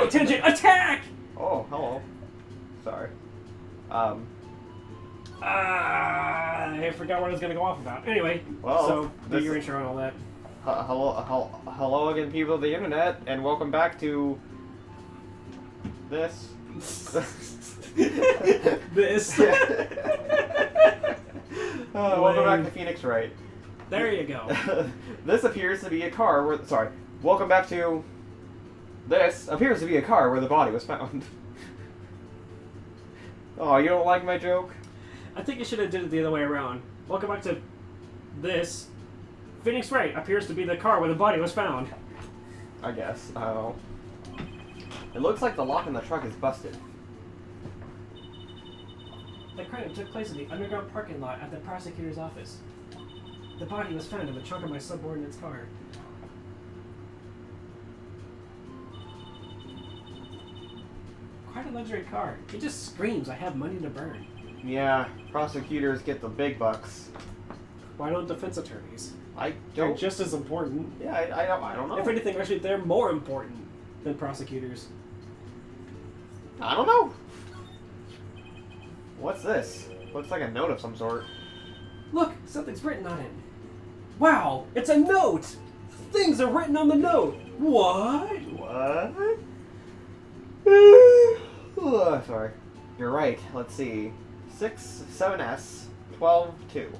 High tension attack! Oh, hello. Sorry. I forgot what I was going to go off about. Anyway, Well, so do this- your intro and all that. Hello again, people of the internet, and welcome back to this. This. Welcome back to Phoenix Wright. There you go. This appears to be a car where. Sorry. Welcome back to. This appears to be a car where the body was found. Oh, you don't like my joke? I think you should have did it the other way around. Welcome back to this. Phoenix Wright appears to be the car where the body was found. I guess. I don't know. It looks like the lock in the truck is busted. The crime took place in the underground parking lot at the prosecutor's office. The body was found in the trunk of my subordinate's car. Quite a luxury car. It just screams, I have money to burn. Yeah, prosecutors get the big bucks. Why don't defense attorneys? I They're don't. just as important. Yeah, I don't know. If anything, actually, they're more important than prosecutors. I don't know. What's this? Looks like a note of some sort. Look, something's written on it. Wow, it's a note! Things are written on the note! What? What? Sorry. You're right. Let's see. 67S 122.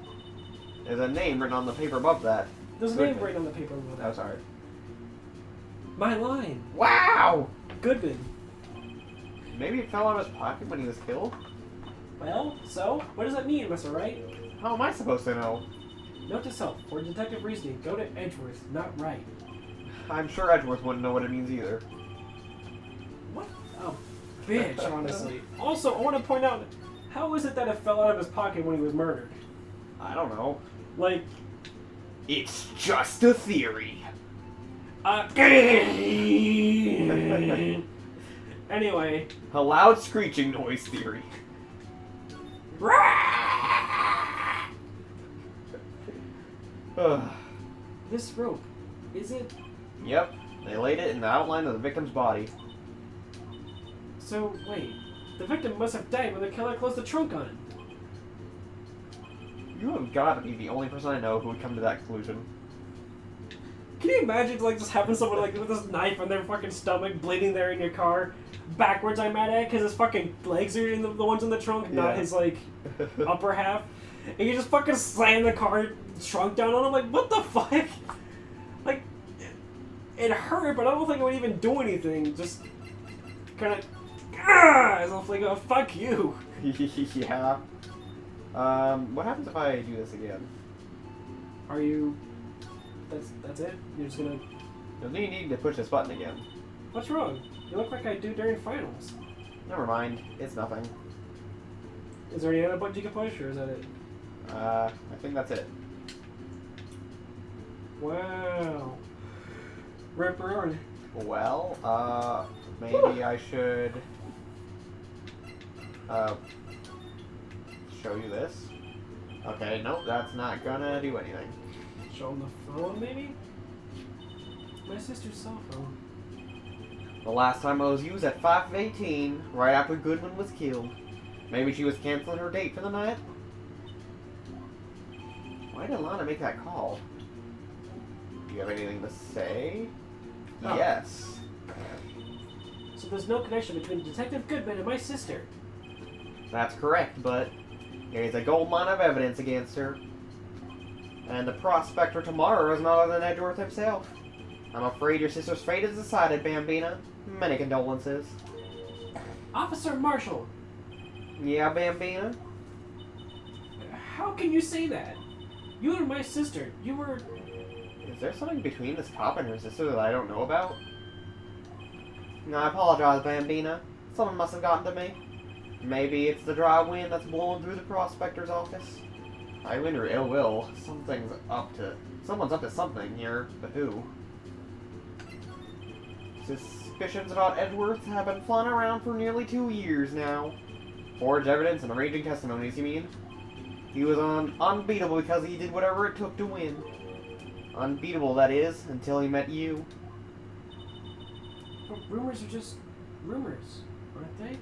There's a name written on the paper above that. There's a name written on the paper with Oh, that. sorry. My line. Wow! Goodman. Maybe it fell out of his pocket when he was killed? Well, so? What does that mean, Mr. Wright? How am I supposed to know? Note to self, for detective reasoning, go to Edgeworth, not Wright. I'm sure Edgeworth wouldn't know what it means either. What a bitch, honestly. Also, I want to point out, how is it that it fell out of his pocket when he was murdered? I don't know. Like, It's just a theory. Anyway. A loud screeching noise theory. This rope, is it? Yep, they laid it in the outline of the victim's body. So, wait. The victim must have died when the killer closed the trunk on him. You have got to be the only person I know who would come to that conclusion. Can you imagine, like, just having someone, like, with this knife on their fucking stomach, bleeding there in your car? Backwards, I'm mad at, because his fucking legs are in the ones in the trunk, not Yeah. his, like, upper half. And you just fucking slam the car trunk down on him, like, what the fuck? Like, it hurt, but I don't think it would even do anything. Just kind of, as if like, oh, fuck you. Yeah. What happens if I do this again? Are you... That's it? You're just gonna... You'll need to push this button again. What's wrong? You look like I do during finals. Never mind. It's nothing. Is there any other button you can push, or is that it? I think that's it. Wow. Rip roaring. Well, maybe I should, show you this. Okay, nope, that's not gonna do anything. Show him the phone, maybe? My sister's cell phone. The last time I was used at 5:18, right after Goodman was killed. Maybe she was canceling her date for the night? Why did Lana make that call? Do you have anything to say? Oh. Yes. So there's no connection between Detective Goodman and my sister. That's correct, but there's a gold mine of evidence against her. And the prospector tomorrow is none other than Edgeworth himself. I'm afraid your sister's fate is decided, Bambina. Many condolences. Officer Marshall! Yeah, Bambina? How can you say that? You and my sister, you were... Is there something between this cop and her sister that I don't know about? No, I apologize, Bambina. Someone must have gotten to me. Maybe it's the dry wind that's blowing through the prospector's office. I wonder ill will. Someone's up to something here, but who? Suspicions about Edgeworth have been flying around for nearly 2 years now. Forged evidence and arranging testimonies, you mean? He was unbeatable because he did whatever it took to win. Unbeatable, that is, until he met you. But rumors are just rumors, aren't they?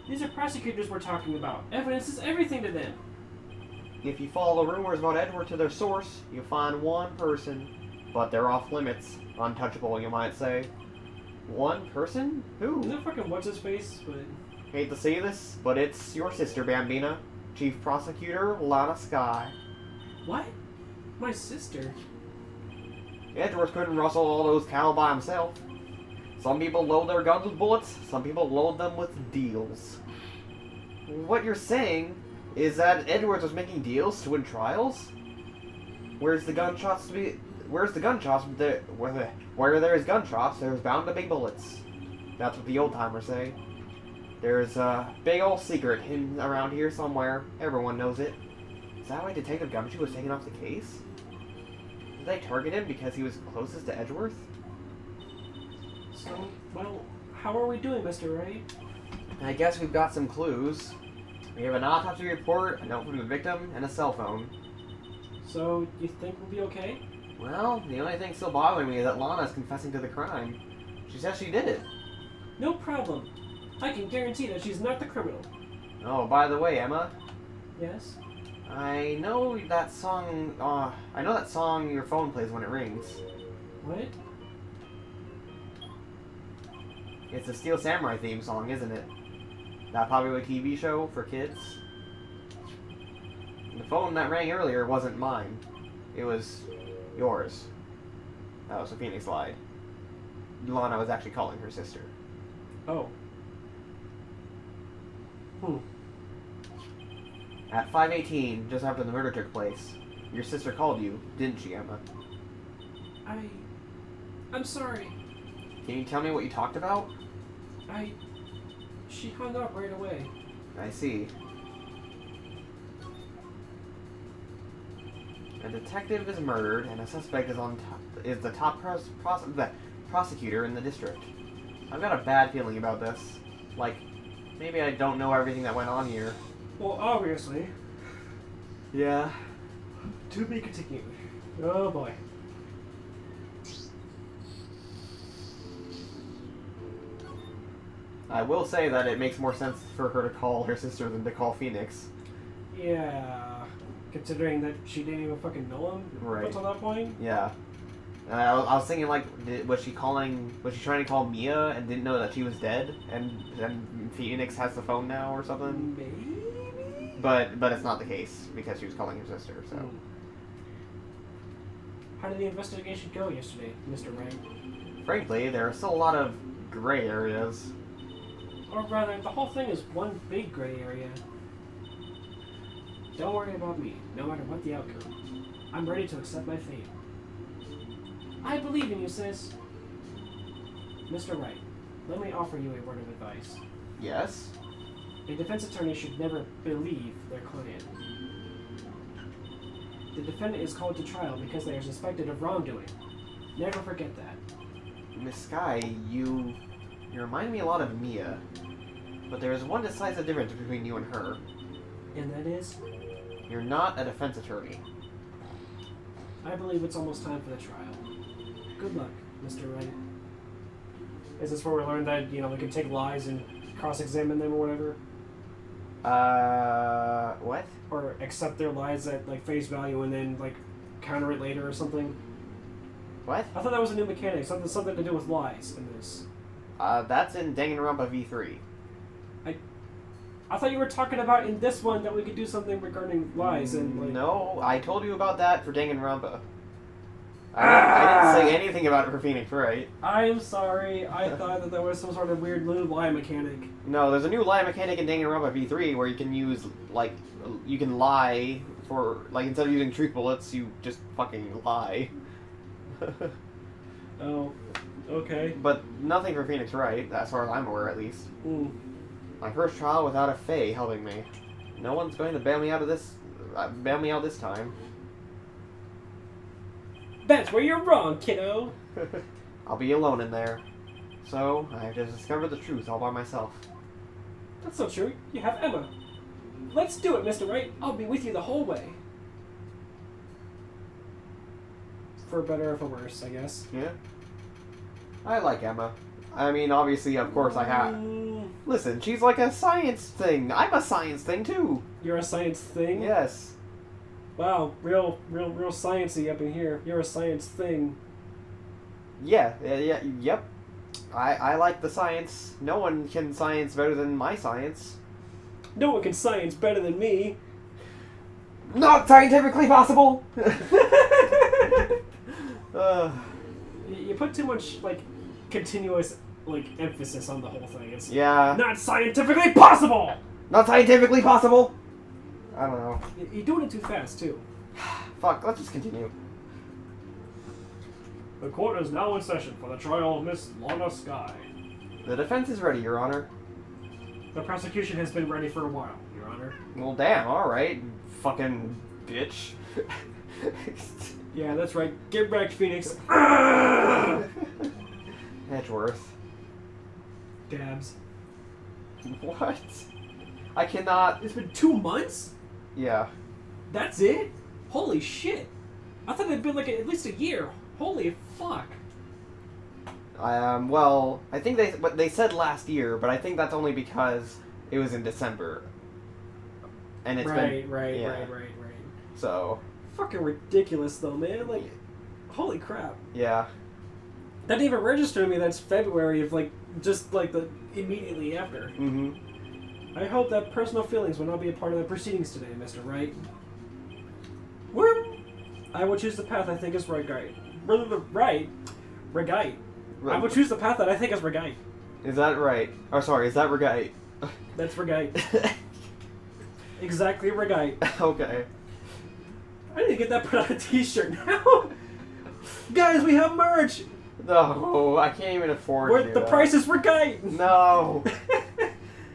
These are prosecutors we're talking about. Evidence is everything to them. If you follow the rumors about Edward to their source, you'll find one person, but they're off limits. Untouchable, you might say. One person? Who? Isn't that fucking what's his face? But Hate to say this, but it's your sister, Bambina. Chief Prosecutor Lana Skye. what? My sister? Edgeworth couldn't rustle all those cattle by himself. Some people load their guns with bullets, some people load them with deals. What you're saying is that Edgeworth was making deals to win trials? Where's the gunshots to be? Where's the gunshots? Where there's gunshots, there's bound to be bullets. That's what the old timers say. There's a big old secret hidden around here somewhere. Everyone knows it. Is that why Detective Gumshoe was taken off the case? Did they target him because he was closest to Edgeworth? So, well, how are we doing, Mr. Wright? I guess we've got some clues. We have an autopsy report, a note from the victim, and a cell phone. So, you think we'll be okay? Well, the only thing still bothering me is that Lana's confessing to the crime. She says she did it. No problem. I can guarantee that she's not the criminal. Oh, by the way, Emma, Yes? I know that song. I know that song your phone plays when it rings. What? It's the Steel Samurai theme song, isn't it? That popular TV show for kids. The phone that rang earlier wasn't mine. It was yours. That was a Phoenix lie. Lana was actually calling her sister. Oh. At 5:18, just after the murder took place, your sister called you, didn't she, Emma? I'm sorry. Can you tell me what you talked about? She hung up right away. I see. A detective is murdered, and a suspect is the top prosecutor in the district. I've got a bad feeling about this. Like, maybe I don't know everything that went on here. Well, obviously. Yeah. To be continued. Oh boy. I will say that it makes more sense for her to call her sister than to call Phoenix. Yeah. Considering that she didn't even fucking know him Right. until that point. Yeah. I was thinking, like, was she trying to call Mia and didn't know that she was dead, and Phoenix has the phone now or something? Maybe? But it's not the case, because she was calling her sister, so. How did the investigation go yesterday, Mr. Wright? Frankly, there are still a lot of gray areas. Or rather, the whole thing is one big gray area. Don't worry about me, no matter what the outcome. I'm ready to accept my fate. I believe in you, sis. Mr. Wright, let me offer you a word of advice. Yes? A defense attorney should never believe their client. The defendant is called to trial because they are suspected of wrongdoing. Never forget that. Miss Skye, you remind me a lot of Mia. But there is one decisive difference between you and her. And that is? You're not a defense attorney. I believe it's almost time for the trial. Good luck, Mr. Wright. Is this where we learned that, we can take lies and cross-examine them or whatever? What? Or accept their lies at, face value and then, counter it later or something? What? I thought that was a new mechanic, something to do with lies in this. That's in Danganronpa V3. I thought you were talking about in this one that we could do something regarding lies and, No, I told you about that for Danganronpa. I didn't say anything about it for Phoenix Wright. I'm sorry. I thought that there was some sort of weird new lie mechanic. No, there's a new lie mechanic in Danganronpa V3 where you can use, you can lie for, instead of using truth bullets, you just fucking lie. Oh, okay. But nothing for Phoenix Wright, as far as I'm aware, at least. Mm. My first trial without a Fae helping me. No one's going to bail me out this time. That's where you're wrong, kiddo. I'll be alone in there. So, I have to discover the truth all by myself. That's not true. You have Emma. Let's do it, Mr. Wright. I'll be with you the whole way. For better or for worse, I guess. Yeah? I like Emma. I mean, obviously, of course, I have. Listen, she's like a science thing. I'm a science thing too. You're a science thing? Yes. Wow, real sciencey up in here. You're a science thing. Yeah, yep. I like the science. No one can science better than my science. No one can science better than me. Not scientifically possible! You put too much, like, continuous, like, emphasis on the whole thing. It's yeah. not scientifically possible! Not scientifically possible? I don't know. You're doing it too fast, too. Fuck, let's just continue. The court is now in session for the trial of Miss Lana Sky. The defense is ready, Your Honor. The prosecution has been ready for a while, Your Honor. Well, damn, alright. Fucking bitch. Yeah, that's right. Get wrecked, Phoenix. Edgeworth. Dabs. What? I cannot... It's been 2 months? Yeah. That's it? Holy shit. I thought it'd been like at least a year. Holy fuck. Well, I think they said last year, but I think that's only because it was in December. And it's been... Right. So... Fucking ridiculous though, man. Like, holy crap. Yeah. That didn't even register to me that's February of, like, just, like, the immediately after. Mm-hmm. I hope that personal feelings will not be a part of the proceedings today, Mr. Wright. I will choose the path I think is right. Regite. I will choose the path that I think is regite. Is that right? Oh, sorry, is that regite? That's regite. Exactly regite. Okay. I need to get that put on a t-shirt now. Guys, we have merch. No, I can't even afford The price is regite. No.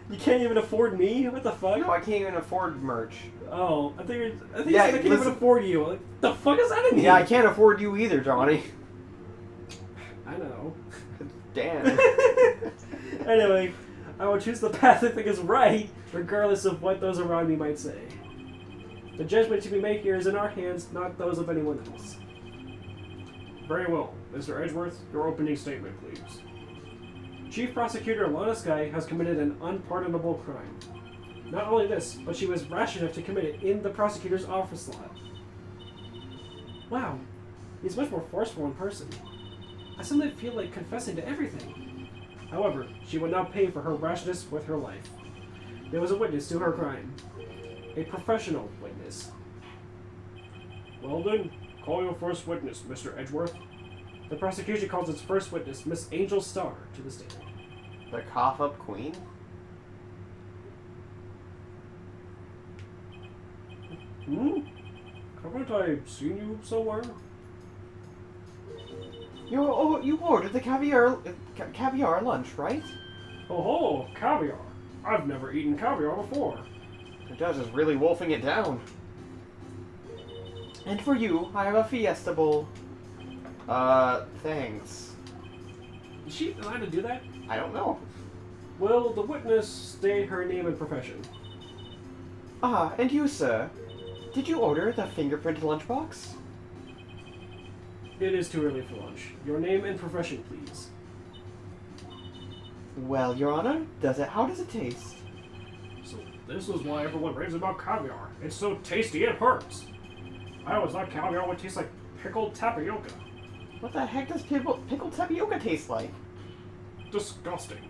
You can't even afford me? What the fuck? No, I can't even afford merch. Oh, I think you said Yeah, I can't even afford you. Like, the fuck is that in here? Yeah, I can't afford you either, Johnny. I know. Damn. Anyway, I will choose the path I think is right, regardless of what those around me might say. The judgment to be made here is in our hands, not those of anyone else. Very well. Mr. Edgeworth, your opening statement, please. Chief Prosecutor Lana Sky has committed an unpardonable crime. Not only this, but she was rash enough to commit it in the prosecutor's office lot. Wow, he's much more forceful in person. I suddenly feel like confessing to everything. However, she will now pay for her rashness with her life. There was a witness to her crime. A professional witness. Well then, call your first witness, Mr. Edgeworth. The prosecution calls its first witness, Miss Angel Starr, to the stand. The cough-up queen? Haven't I seen you somewhere? You ordered the caviar lunch, right? Oh, caviar. I've never eaten caviar before. The judge is really wolfing it down. And for you, I have a fiesta bowl. Thanks. Is she allowed to do that? I don't know. Will the witness state her name and profession? Ah, and you, sir? Did you order the fingerprint lunchbox? It is too early for lunch. Your name and profession, please. Well, Your Honor, how does it taste? So this is why everyone raves about caviar. It's so tasty it hurts. I always thought caviar would taste like pickled tapioca. What the heck does pickled tapioca taste like? Disgusting.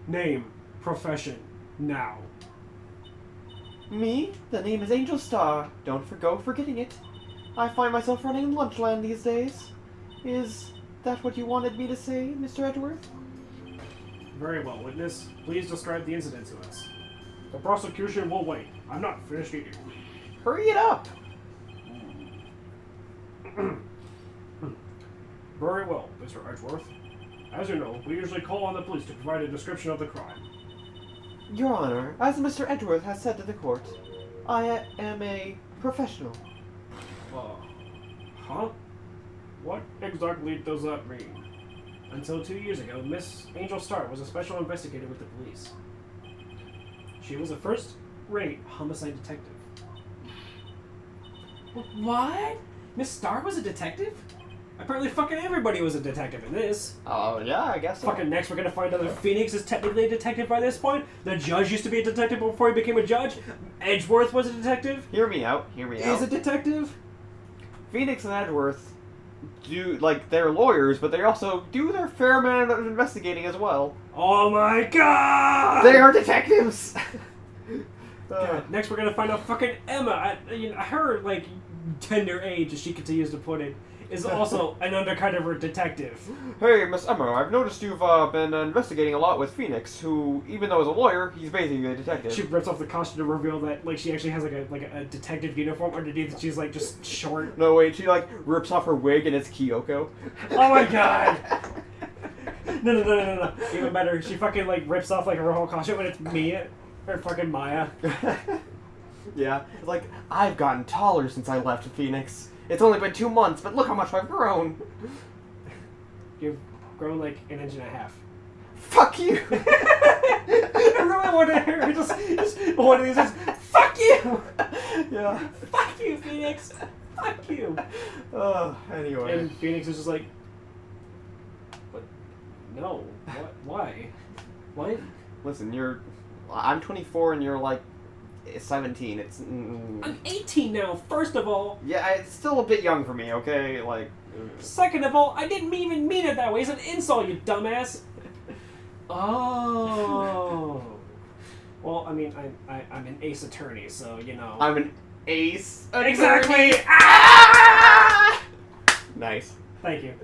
Name, profession, now. Me? The name is Angel Starr. Don't go forgetting it. I find myself running Lunchland these days. Is that what you wanted me to say, Mr. Edgeworth? Very well, witness. Please describe the incident to us. The prosecution will wait. I'm not finished eating. Hurry it up! Very well, Mr. Edgeworth. As you know, we usually call on the police to provide a description of the crime. Your Honor, as Mr. Edgeworth has said to the court, I am a professional. Huh? What exactly does that mean? Until 2 years ago, Miss Angel Starr was a special investigator with the police. She was a first-rate homicide detective. What? Miss Starr was a detective? Apparently fucking everybody was a detective in this. Oh, yeah, I guess so. Fucking next we're gonna find out that Phoenix is technically a detective by this point. The judge used to be a detective before he became a judge. Edgeworth was a detective. Hear me out. Is a detective. Phoenix and Edgeworth do, like, they're lawyers, but they also do their fair amount of investigating as well. Oh my god! They are detectives! God, next we're gonna find out fucking Emma. Her, like, tender age, as she continues to put it, is also an undercover detective. Hey, Miss Emma, I've noticed you've been investigating a lot with Phoenix, who, even though he's a lawyer, he's basically a detective. She rips off the costume to reveal that, like, she actually has like a detective uniform underneath. And she's like just short. No, wait, she like rips off her wig and it's Kyoko. Oh my god! No. Even better, she fucking like rips off like her whole costume and it's Mia or fucking Maya. Yeah, it's like, I've gotten taller since I left Phoenix. It's only been 2 months, but look how much I've grown. You've grown like 1.5 inches. Fuck you! I really want to hear just one of these just, fuck you! Yeah. Fuck you, Phoenix! Fuck you! Anyway. And Phoenix is just like, what? No. What? Why? What? Listen, I'm 24 and you're like 17. It's. I'm 18 now, first of all. Yeah, it's still a bit young for me, okay? Like. Second of all, I didn't even mean it that way. It's an insult, you dumbass. Oh. Well, I mean, I'm an ace attorney, so, you know. I'm an ace attorney. Exactly! Ah! Nice. Thank you.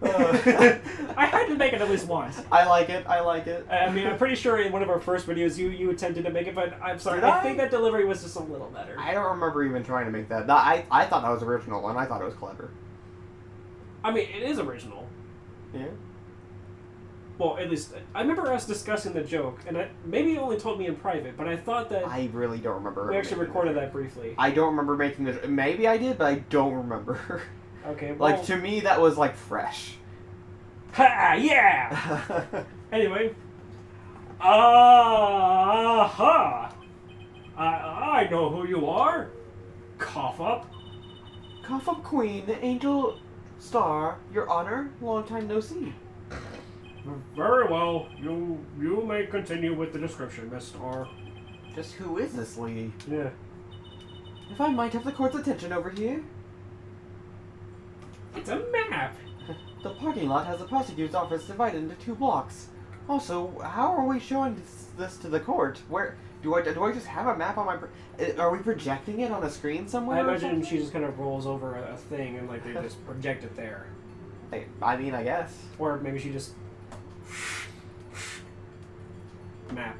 I had to make it at least once. I like it. I mean, I'm pretty sure in one of our first videos you attempted to make it, but I'm sorry. I think that delivery was just a little better. I don't remember even trying to make that. I thought that was original, and I thought it was clever. I mean, it is original. Yeah. Well, at least I remember us discussing the joke, and maybe you only told me in private, but I thought that I really don't remember. we actually recorded that briefly. I don't remember making this. Maybe I did, but I don't remember. Okay. Well, Like, to me, that was like fresh. Ha! Yeah. Anyway. I know who you are. Cough up. Cough up, Queen, Angel Star, Your Honor. Long time no see. Very well. You may continue with the description, Miss Star. Just who is this lady? Yeah. If I might have the court's attention over here. It's a map. The parking lot has the prosecutor's office divided into 2 blocks. Also, how are we showing this to the court? Where do I just have a map on my? Are we projecting it on a screen somewhere? I imagine she just kind of rolls over a thing and like they just project it there. I mean, I guess. Or maybe she just map.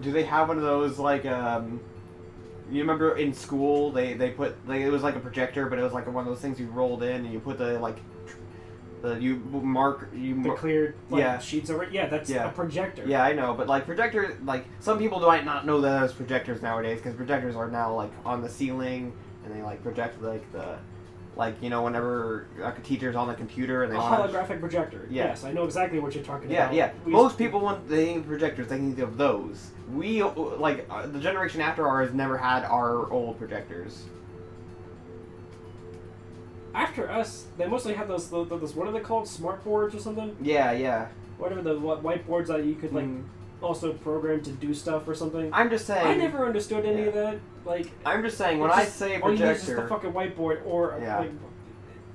Do they have one of those like you remember in school they put it was like a projector, but it was like one of those things you rolled in and you put the like the clear yeah. sheets over it. Yeah, that's a projector. Yeah, I know, but like projector, like some people might not know that as projectors nowadays because projectors are now like on the ceiling and they like project like the you know whenever like, a teacher's on the computer and they a holographic projector. Yeah. Yes, I know exactly what you're talking about. Yeah. Most people when they think of projectors, they think of those. We the generation after ours never had our old projectors. After us, they mostly had those what are they called? Smart boards or something? Yeah. Whatever the whiteboards that you could like also program to do stuff or something. I'm just saying. I never understood any of that. Like I'm just saying when I say projector, all you use is the fucking whiteboard or like.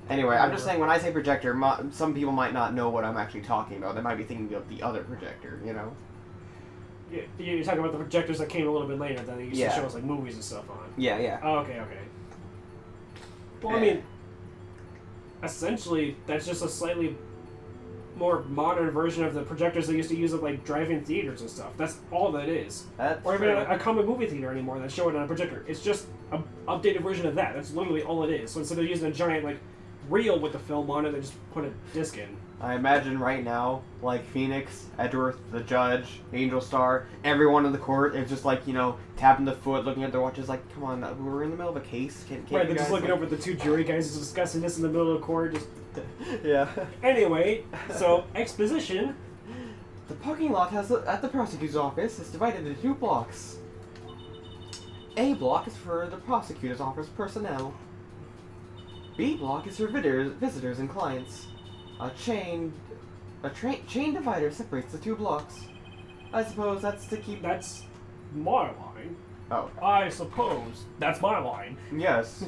Anyway, I'm just saying when I say projector, some people might not know what I'm actually talking about. They might be thinking of the other projector, you know. Yeah, you're talking about the projectors that came a little bit later that they used to show us like movies and stuff on. Yeah. Oh, okay. Well, I mean, essentially, that's just a slightly more modern version of the projectors they used to use at like drive-in theaters and stuff. That's all that is. Or even a common movie theater anymore that's showing on a projector. It's just an updated version of that. That's literally all it is. So instead of using a giant like reel with the film on it, they just put a disc in. I imagine right now, like Phoenix, Edgeworth, the judge, Angel Star, everyone in the court is just like, you know, tapping the foot, looking at their watches like, come on, we're in the middle of a case. Can't right, they're just looking over at the 2 jury guys just discussing this in the middle of the court. Just yeah. Anyway, so exposition. The parking lot at the prosecutor's office is divided into 2 blocks. A block is for the prosecutor's office personnel. B block is for visitors and clients. A chain divider separates the two blocks. I suppose that's to keep... That's my line. Oh. I suppose that's my line. Yes.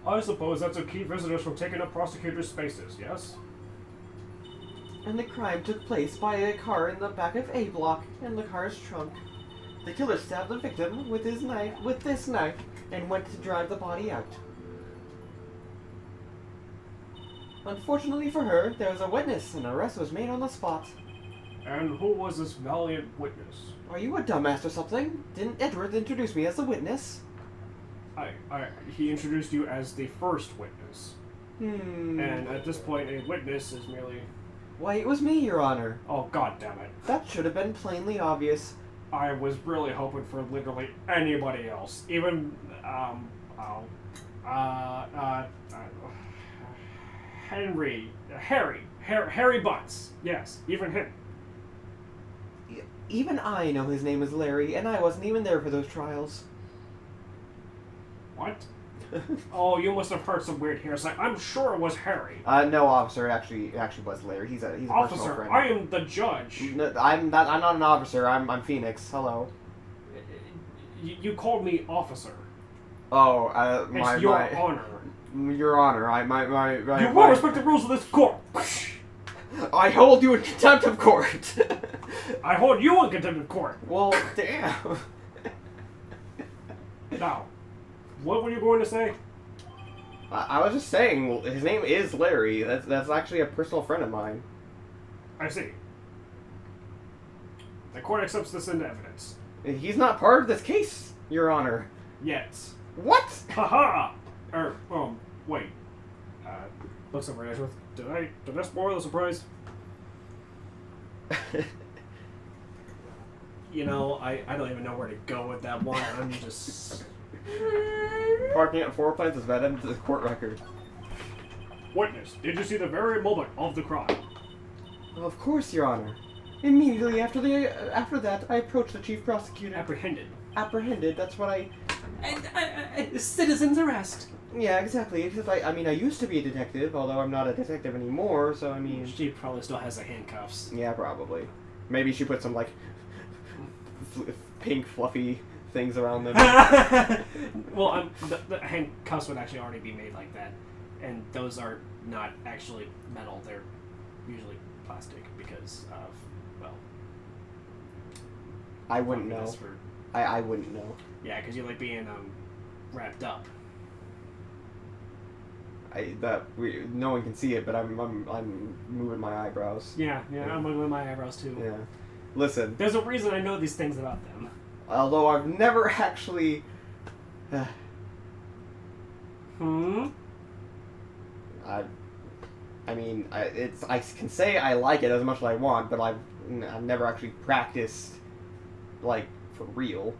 I suppose that's to keep visitors from taking up prosecutors' spaces, yes? And the crime took place by a car in the back of A block in the car's trunk. The killer stabbed the victim with this knife and went to drive the body out. Unfortunately for her, there was a witness and an arrest was made on the spot. And who was this valiant witness? Are you a dumbass or something? Didn't Edward introduce me as the witness? He introduced you as the first witness. Hmm. And at this point, a witness is merely... Why, it was me, Your Honor. Oh, god damn it. That should have been plainly obvious. I was really hoping for literally anybody else. Even, Harry Butts. Yes, even him. Even I know his name is Larry, and I wasn't even there for those trials. What? Oh, you must have heard some weird hearsay. I'm sure it was Harry. No, officer. It actually was Larry. He's a personal Officer, friend. I am the judge. No, I'm not an officer. I'm Phoenix. Hello. You called me officer. Oh, It's your honor. Your Honor. You will respect the rules of this court. I hold you in contempt of court. I hold you in contempt of court. Well, damn. Now, what were you going to say? I was just saying, his name is Larry. That's actually a personal friend of mine. I see. The court accepts this into evidence. He's not part of this case, Your Honor. Yes. What? Haha! Wait. Looks over Edgeworth. Did I spoil the surprise? You know, I don't even know where to go with that one. I'm just... Parking at Four Plants is vetted into the court record. Witness, did you see the very moment of the crime? Of course, Your Honor. Immediately after that, I approached the chief prosecutor. Apprehended, that's what I... Citizen's arrest. Yeah, exactly. Except I used to be a detective, although I'm not a detective anymore, so I mean... She probably still has the handcuffs. Yeah, probably. Maybe she put some, like, pink, fluffy things around them. Well, the handcuffs would actually already be made like that. And those are not actually metal. They're usually plastic because of, well... I wouldn't know. I wouldn't know. Yeah, because you like being wrapped up. No one can see it, but I'm moving my eyebrows. Yeah, I'm moving my eyebrows too. Yeah. Listen. There's a reason I know these things about them. Although I've never actually... I can say I like it as much as I want, but I've never actually practiced, like, for real.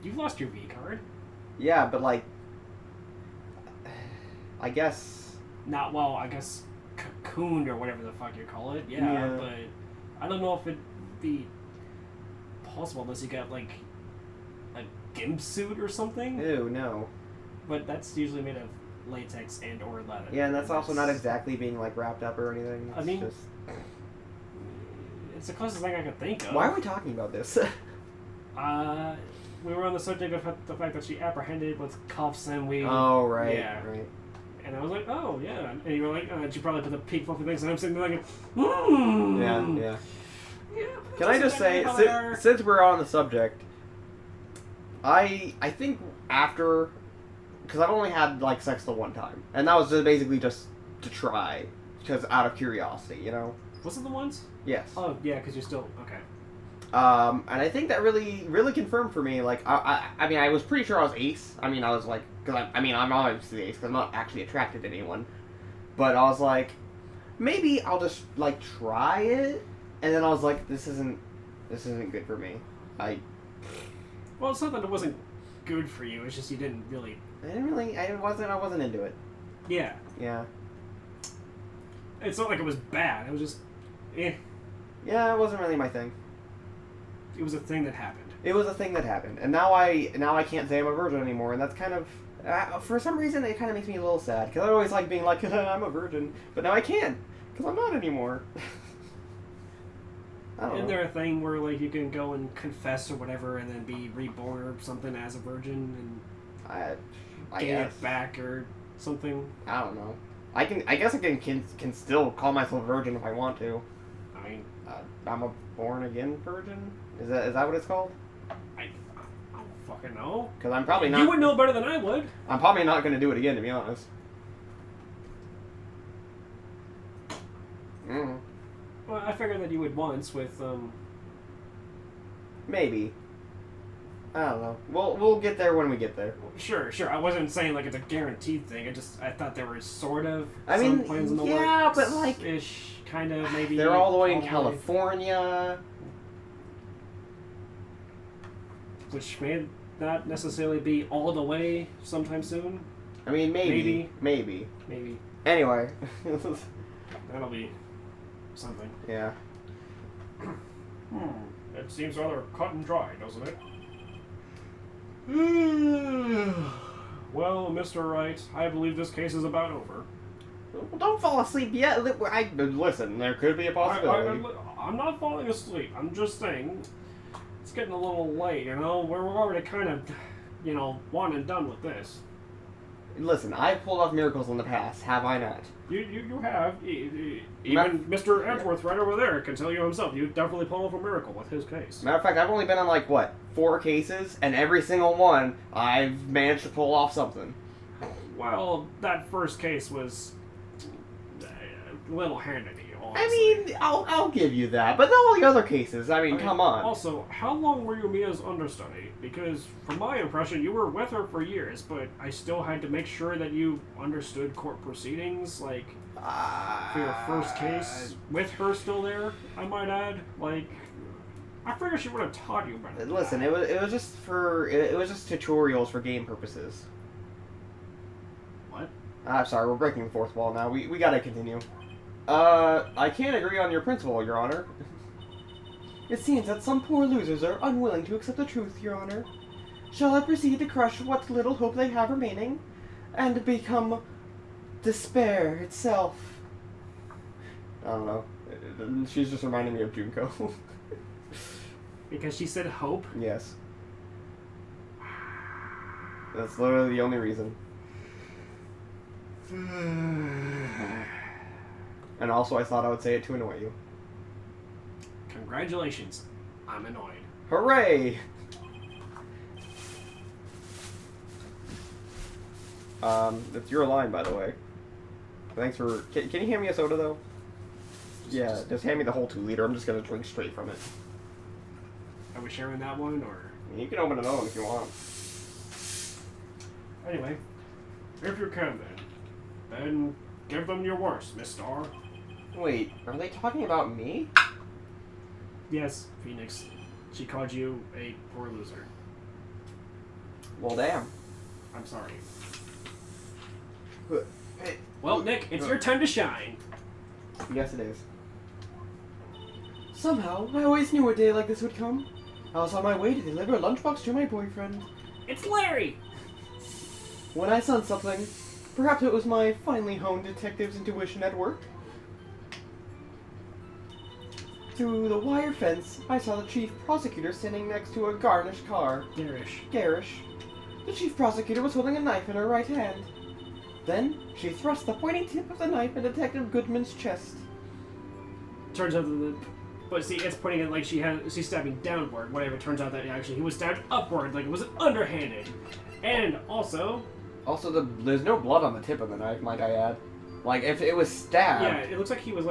You've lost your V card. Yeah, but like, I guess... I guess cocooned or whatever the fuck you call it. Yeah, but I don't know if it'd be possible unless you got, like, a gimp suit or something. Ew, no. But that's usually made of latex and or leather. Yeah, and that's also not exactly being, like, wrapped up or anything. I mean, it's the closest thing I could think of. Why are we talking about this? We were on the subject of the fact that she apprehended with cuffs and we... Oh, right. Yeah. Right. And I was like, oh, yeah. And you were like, she probably put the pink fluffy things, and I'm sitting there like, Yeah. Can I just say, since we're on the subject, I think after... Because I've only had, like, sex the one time. And that was basically just to try. Because out of curiosity, you know? Was it the ones? Yes. Oh, yeah, because you're still... Okay. And I think that really confirmed for me, like, I mean, I was pretty sure I was ace. I mean, I was like, because I'm obviously ace, because I'm not actually attracted to anyone. But I was like, maybe I'll just, like, try it. And then I was like, this isn't good for me. Well, it's not that it wasn't good for you, it's just you didn't really... I wasn't into it. Yeah. Yeah. It's not like it was bad, it was just, eh. Yeah, it wasn't really my thing. It was a thing that happened. It was a thing that happened, and now I can't say I'm a virgin anymore, and that's kind of for some reason it kind of makes me a little sad because I always like being like I'm a virgin, but now I can't because I'm not anymore. I don't know. Isn't there a thing where like you can go and confess or whatever, and then be reborn or something as a virgin and I gain guess it back or something? I don't know. I guess I can still call myself a virgin if I want to. I mean, I'm a born again virgin. Is that what it's called? I don't fucking know. Because I'm probably not. You would know better than I would. I'm probably not going to do it again, to be honest. Mm. Well, I figured that you would once with Maybe. I don't know. We'll get there when we get there. Sure. I wasn't saying like it's a guaranteed thing. I thought there was sort of I some mean, plans in the yeah, works, but like ish, kind of maybe. They're all the way in California. Which may not necessarily be all the way sometime soon. I mean, maybe. Maybe. Anyway. That'll be something. Yeah. It seems rather cut and dry, doesn't it? Well, Mr. Wright, I believe this case is about over. Well, don't fall asleep yet. Listen, there could be a possibility. I'm not falling asleep. I'm just saying, it's getting a little late, you know? We're already kind of, one and done with this. Listen, I've pulled off miracles in the past, have I not? You have. Even Mr. Edgeworth right over there can tell you himself. You definitely pulled off a miracle with his case. Matter of fact, I've only been on, 4 cases, and every single one, I've managed to pull off something. Well, that first case was a little handy, honestly. I mean, I'll give you that, but all the other cases, come on. Also, how long were you Mia's understudy? Because, from my impression, you were with her for years, but I still had to make sure that you understood court proceedings, for your first case, with her still there, I might add. I figured she would have taught you better. Listen, it was just tutorials for game purposes. What? I'm sorry, we're breaking the fourth wall now. We gotta continue. I can't agree on your principle, Your Honor. It seems that some poor losers are unwilling to accept the truth, Your Honor. Shall I proceed to crush what little hope they have remaining, and become despair itself? I don't know. She's just reminding me of Junko. Because she said hope? Yes. That's literally the only reason. And also, I thought I would say it to annoy you. Congratulations. I'm annoyed. Hooray! It's your line, by the way. Thanks for... Can you hand me a soda, though? Yeah, just hand me the whole 2-liter. I'm just gonna drink straight from it. Are we sharing that one, or...? You can open another one if you want. Anyway, if you can, then give them your worst, Miss Star. Wait, are they talking about me? Yes, Phoenix. She called you a poor loser. Well, damn. I'm sorry. Hey. Well, Nick, it's your time to shine. Yes, it is. Somehow, I always knew a day like this would come. I was on my way to deliver a lunchbox to my boyfriend. It's Larry! When I sensed something, perhaps it was my finely honed detective's intuition at work. Through the wire fence, I saw the chief prosecutor standing next to a garnished car. Garish. The chief prosecutor was holding a knife in her right hand. Then, she thrust the pointing tip of the knife in Detective Goodman's chest. Turns out that but see, it's putting it like she's stabbing downward. Whatever, it turns out that actually he was stabbed upward, like it was underhanded. And also... there's no blood on the tip of the knife, might I add. Like, if it was stabbed... Yeah, it looks like he was,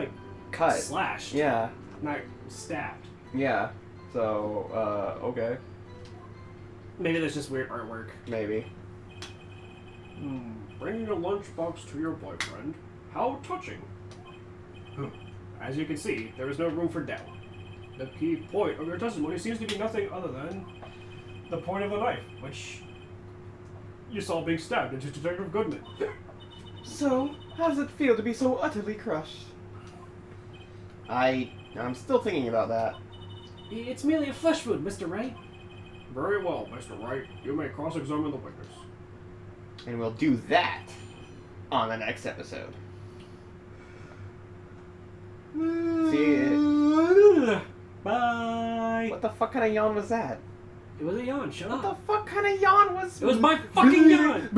cut. Slashed. Yeah. Not stabbed. Yeah. So, okay. Maybe that's just weird artwork. Maybe. Bringing a lunchbox to your boyfriend. How touching. As you can see, there is no room for doubt. The key point of your testimony seems to be nothing other than the point of the knife, which you saw being stabbed into Detective Goodman. So, how does it feel to be so utterly crushed? I'm still thinking about that. It's merely a flesh wound, Mr. Wright. Very well, Mr. Wright. You may cross-examine the witness. And we'll do that on the next episode. See ya. Bye. What the fuck kind of yawn was that? It was a yawn. Shut What up. the fuck kind of yawn was? It was my fucking yawn.